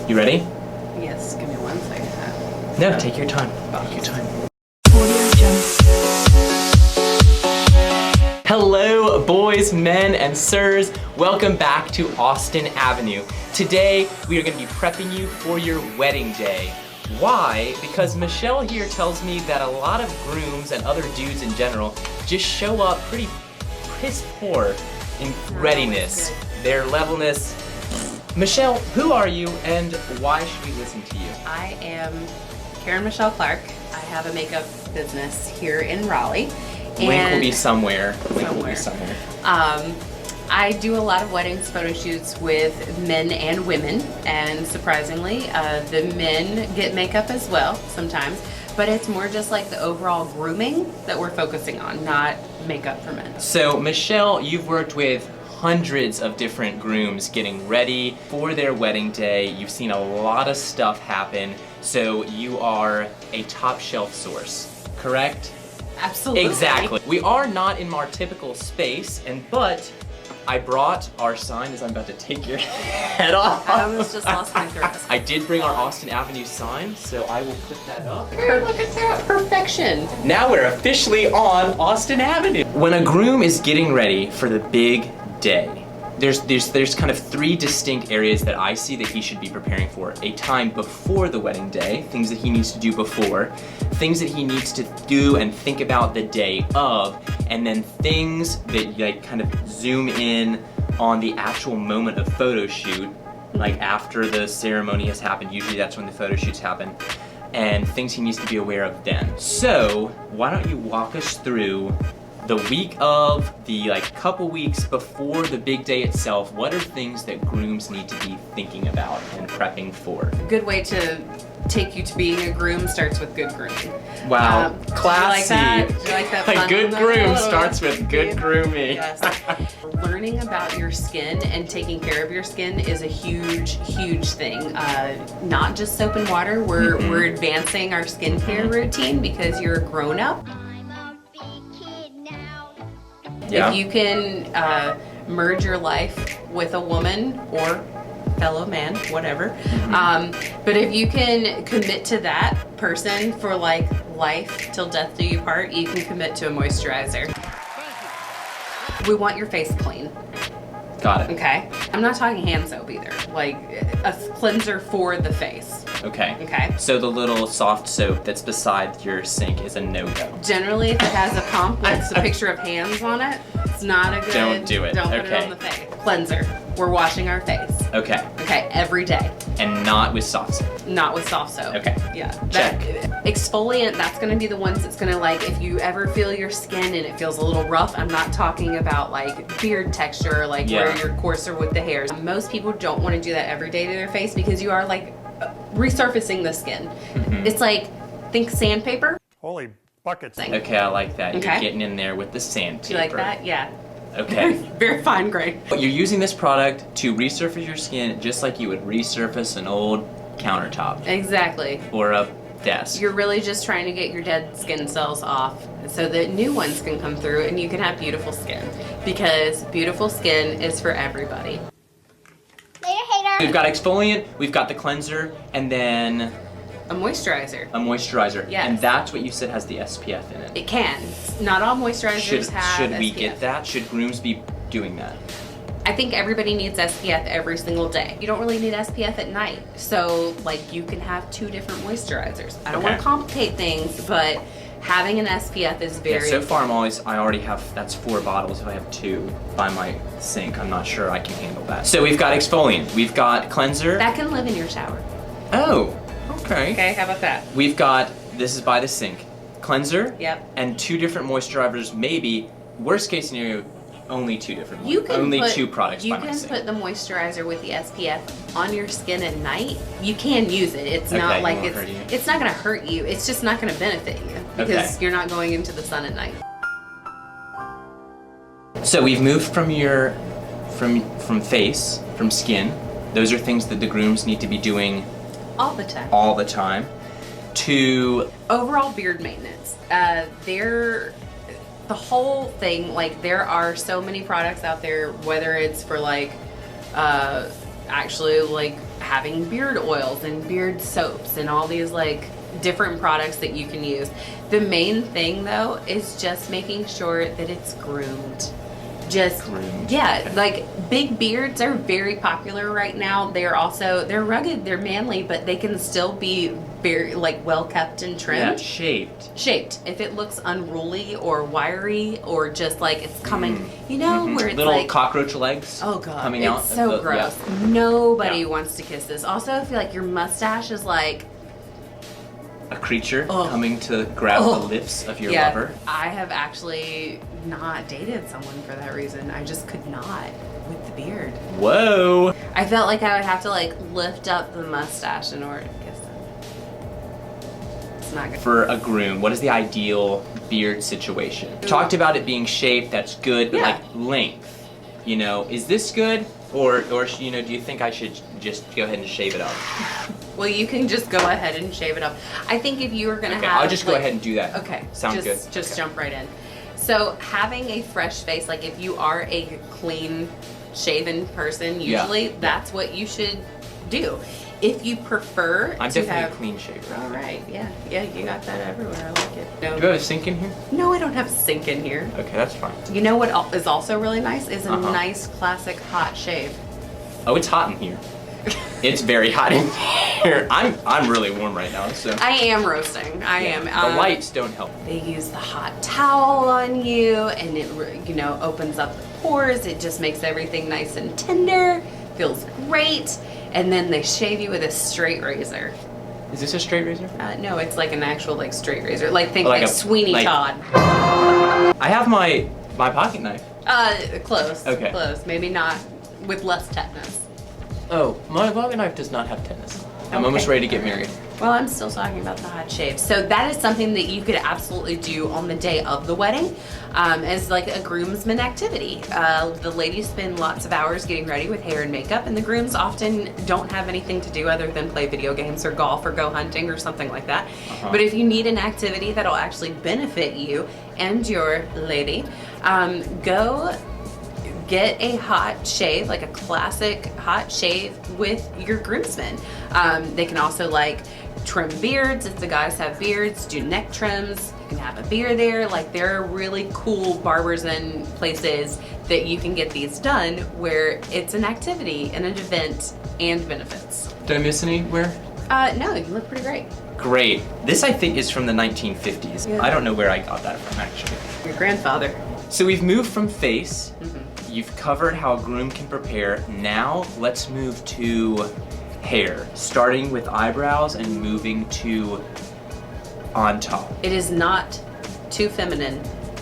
You ready? Yes, give me 1 second. No, take your time. Take your time. Hello, boys, men, and sirs. Welcome back to Austin Avenue. Today, we are going to be prepping you for your wedding day. Why? Because Michelle here tells me that a lot of grooms and other dudes in general just show up pretty piss poor in readiness, their levelness. Michelle, who are you and why should we listen to you? I am Karen Michele Clark. I have a makeup business here in Raleigh. Link will be somewhere. Link will be somewhere. I do a lot of weddings, photo shoots with men and women, and surprisingly, the men get makeup as well sometimes, but it's more just like the overall grooming that we're focusing on, not makeup for men. So Michelle, you've worked with hundreds of different grooms getting ready for their wedding day. You've seen a lot of stuff happen, so you are a top shelf source, correct? Absolutely. Exactly. We are not in our typical space, but I brought our sign as I'm about to take your head off. I almost just lost my thread. I did bring our Austin Avenue sign, so I will put that up. Look at that, perfection. Now we're officially on Austin Avenue. When a groom is getting ready for the big day, there's kind of three distinct areas that I see that he should be preparing for. A time before the wedding day, things that he needs to do before, things that he needs to do and think about the day of, and then things that like kind of zoom in on the actual moment of photo shoot, like after the ceremony has happened. Usually that's when the photo shoots happen, and things he needs to be aware of then. So why don't you walk us through the week of, the couple weeks before the big day itself. What are things that grooms need to be thinking about and prepping for? A good way to take you to being a groom starts with good grooming. Wow, classy. Do you like that? Do you like that A fun good little- groom starts with good grooming. Yes. Learning about your skin and taking care of your skin is a huge, huge thing. Not just soap and water. We're advancing our skincare routine because you're a grown up. Yeah. If you can merge your life with a woman or fellow man, whatever, but if you can commit to that person for like life till death do you part, you can commit to a moisturizer. We want your face clean. Got it. Okay. I'm not talking hand soap either. Like a cleanser for the face. Okay. Okay. So the little soft soap that's beside your sink is a no-go. Generally, if it has a pump with a picture of hands on it, it's not a good. Don't do it. Don't put Okay. it on the face. Cleanser. We're washing our face. Okay. Okay, every day. And not with soft soap. Not with soft soap. Okay. Yeah. Check. Exfoliant, that's gonna be the ones that's gonna if you ever feel your skin and it feels a little rough, I'm not talking about like beard texture, where you're coarser with the hairs. Most people don't wanna do that every day to their face because you are resurfacing the skin. It's think sandpaper. Holy buckets. Okay, I like that. Okay. You're getting in there with the sandpaper. Do you like that? Yeah. Okay. Very fine grain. You're using this product to resurface your skin just like you would resurface an old countertop Exactly. or a desk. You're really just trying to get your dead skin cells off so that new ones can come through and you can have beautiful skin. Because beautiful skin is for everybody. Later, hater. We've got exfoliant, we've got the cleanser, and then A moisturizer. a moisturizer. Yes. And that's what you said has the SPF in it. It can. Not all moisturizers have Should we SPF. get that? Should grooms be doing that? I think everybody needs SPF every single day. You don't really need SPF at night. So you can have 2 different moisturizers. I don't want Okay. to complicate things, but having an SPF is very So far I already have, that's 4 bottles. If I have 2 by my sink, I'm not sure I can handle that. So we've got exfoliant, we've got cleanser. that can live in your shower. Oh, okay. Okay, how about that? We've got, this is by the sink, cleanser. Yep. And 2 different moisturizers, maybe. Worst case scenario, only 2 different You can only put, 2 products You by my can sink. put the moisturizer with the SPF on your skin at night. You can use it. It's Okay, not it like won't hurt you. it's not going to hurt you. It's just not going to benefit you because you're not going into the sun at night. So we've moved from from face, from skin. Those are things that the grooms need to be doing All the time. all the time. To Overall beard maintenance. The whole thing, there are so many products out there, whether it's for actually having beard oils and beard soaps and all these like different products that you can use. The main thing though is just making sure that it's groomed. Yeah, like big beards are very popular right now. They're rugged, they're manly, but they can still be very like well kept and trimmed. Yeah, shaped. If it looks unruly or wiry or just like it's coming, you know, where it's little like cockroach legs. Oh god, coming out. It's so gross. Yeah. Nobody wants to kiss this. Also, I feel like your mustache is like a creature coming to grab the lips of your lover. I have actually not dated someone for that reason. I just could not with the beard. Whoa. I felt like I would have to like lift up the mustache in order to kiss them. It's not good. For a groom, what is the ideal beard situation? Talked about it being shaped, that's good, but like length, you know, is this good? Or you know, do you think I should just go ahead and shave it up? Well, you can just go ahead and shave it up. I think if you were gonna have, I'll just go ahead and do that. Okay, sounds good. Just jump right in. So having a fresh face, like if you are a clean shaven person, usually that's what you should do. If you prefer, I'm definitely a clean shaver. All right, yeah, you got that everywhere. I like it. No, do you have a sink in here? No, I don't have a sink in here. Okay, that's fine. You know what is also really nice is a nice classic hot shave. Oh, it's hot in here. It's very hot in here. I'm really warm right now, so. I am roasting. I am. The lights don't help. They use the hot towel on you, and it, you know, opens up the pores. It just makes everything nice and tender. Feels great. And then they shave you with a straight razor. Is this a straight razor? No, it's like an actual like straight razor. Like think like Sweeney Todd. I have my pocket knife. Close. Okay. Close. Maybe not with less tetanus. Oh, my pocket knife does not have tetanus. I'm almost ready to get married. Well, I'm still talking about the hot shave. So that is something that you could absolutely do on the day of the wedding as like a groomsman activity. The ladies spend lots of hours getting ready with hair and makeup, and the grooms often don't have anything to do other than play video games or golf or go hunting or something like that. But if you need an activity that'll actually benefit you and your lady, go get a hot shave, like a classic hot shave with your groomsmen. They can also like trim beards if the guys have beards, do neck trims. You can have a beer there. Like there are really cool barbers and places that you can get these done where it's an activity and an event and benefits. Did I miss anywhere? No, you look pretty great. Great. This I think is from the 1950s. Yeah. I don't know where I got that from actually. Your grandfather. So we've moved from face. You've covered how a groom can prepare. Now let's move to hair, starting with eyebrows and moving to on top. It is not too feminine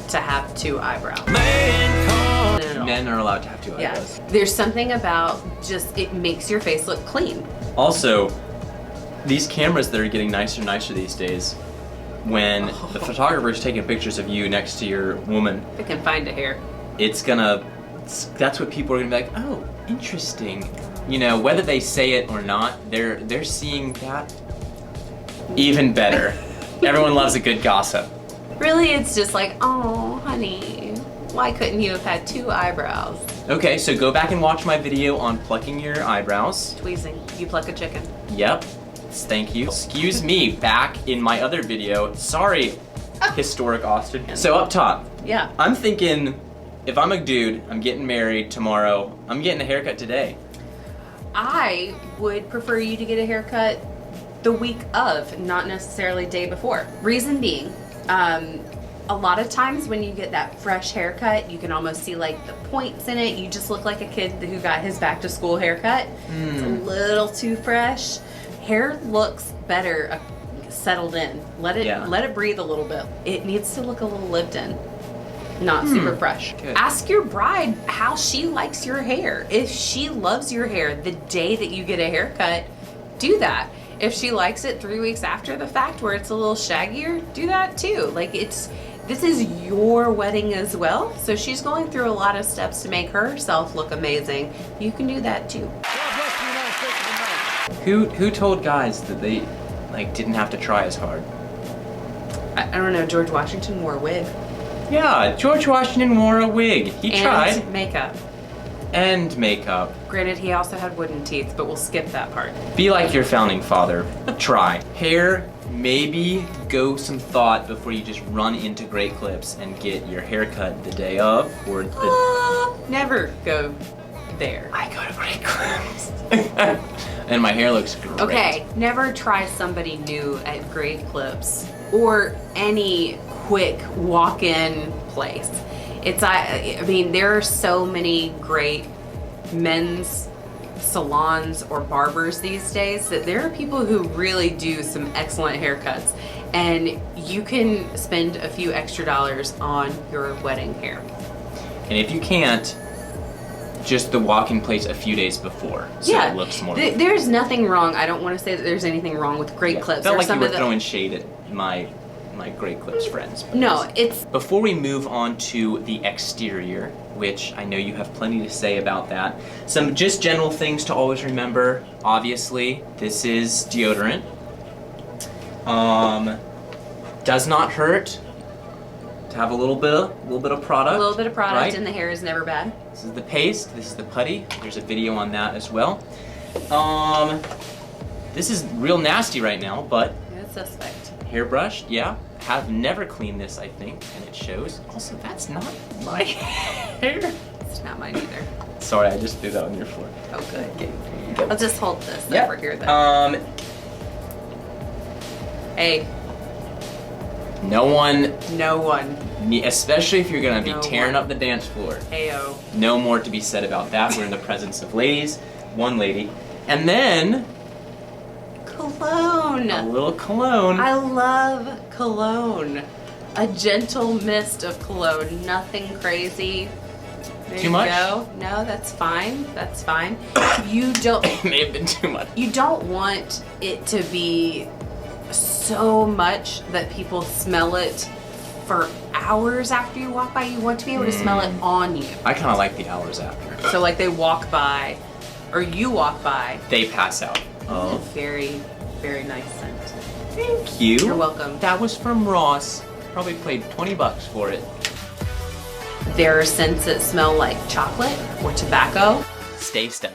to have two eyebrows. Men are allowed to have two eyebrows. Yeah. There's something about just, it makes your face look clean. Also, these cameras that are getting nicer and nicer these days, when the photographer's taking pictures of you next to your woman, If it can find a hair. that's what people are gonna be like, oh, interesting. You know, whether they say it or not, they're seeing that. Even better. Everyone loves a good gossip. Really, it's just like, oh, honey, why couldn't you have had two eyebrows? Okay, so go back and watch my video on plucking your eyebrows. Tweezing. You pluck a chicken. Yep. Thank you. Excuse me, back in my other video. Sorry, historic Austin. So up top. Yeah. I'm thinking, if I'm a dude, I'm getting married tomorrow, I'm getting a haircut today. I would prefer you to get a haircut the week of, not necessarily day before. Reason being, a lot of times when you get that fresh haircut, you can almost see like the points in it. You just look like a kid who got his back to school haircut. It's a little too fresh. Hair looks better settled in. Let it breathe a little bit. It needs to look a little lived in. Not super fresh. Good. Ask your bride how she likes your hair. If she loves your hair the day that you get a haircut, do that. If she likes it 3 weeks after the fact where it's a little shaggier, do that too. Like this is your wedding as well. So she's going through a lot of steps to make herself look amazing. You can do that too. Who told guys that they didn't have to try as hard? I don't know, George Washington wore a wig. Yeah, George Washington wore a wig. He tried. And makeup. and makeup. Granted, he also had wooden teeth, but we'll skip that part. Be like your founding father. Try. Hair, maybe go some thought before you just run into Great Clips and get your hair cut the day of or the... Never go there. I go to Great Clips. And my hair looks great. Okay, never try somebody new at Great Clips or any quick walk-in place. I mean, there are so many great men's salons or barbers these days that there are people who really do some excellent haircuts, and you can spend a few extra dollars on your wedding hair. And if you can't, just the walk-in place a few days before, so it looks more. There's nothing wrong. I don't want to say that there's anything wrong with Great Clips. Felt like you were throwing shade at my Great Clips friends. No, it's... Before we move on to the exterior, which I know you have plenty to say about that, some just general things to always remember. Obviously, this is deodorant. Does not hurt to have a little bit of product. A little bit of product, right? and the hair is never bad. This is the paste. This is the putty. There's a video on that as well. This is real nasty right now, but It's suspect. hairbrush, yeah. Have never cleaned this, I think, and it shows. Also, that's not my hair. It's not mine either. Sorry, I just threw that on your floor. Oh, good. Okay. I'll just hold this Yeah. over here then. Hey, No one, no one. especially if you're gonna be No tearing one. up the dance floor. Heyo. No more to be said about that. We're in the presence of ladies, one lady, and then Cologne. a little cologne. I love cologne. A gentle mist of cologne. Nothing crazy. There Too you much? go. No, that's fine. That's fine. You don't. It may have been too much. You don't want it to be so much that people smell it for hours after you walk by. You want to be able to smell it on you. I kind of like the hours after. So like they walk by, or you walk by. They pass out. Oh, Very, very nice scent. thank you. You're welcome. That was from Ross. Probably paid $20 for it. There are scents that smell like chocolate or tobacco. Stay steady.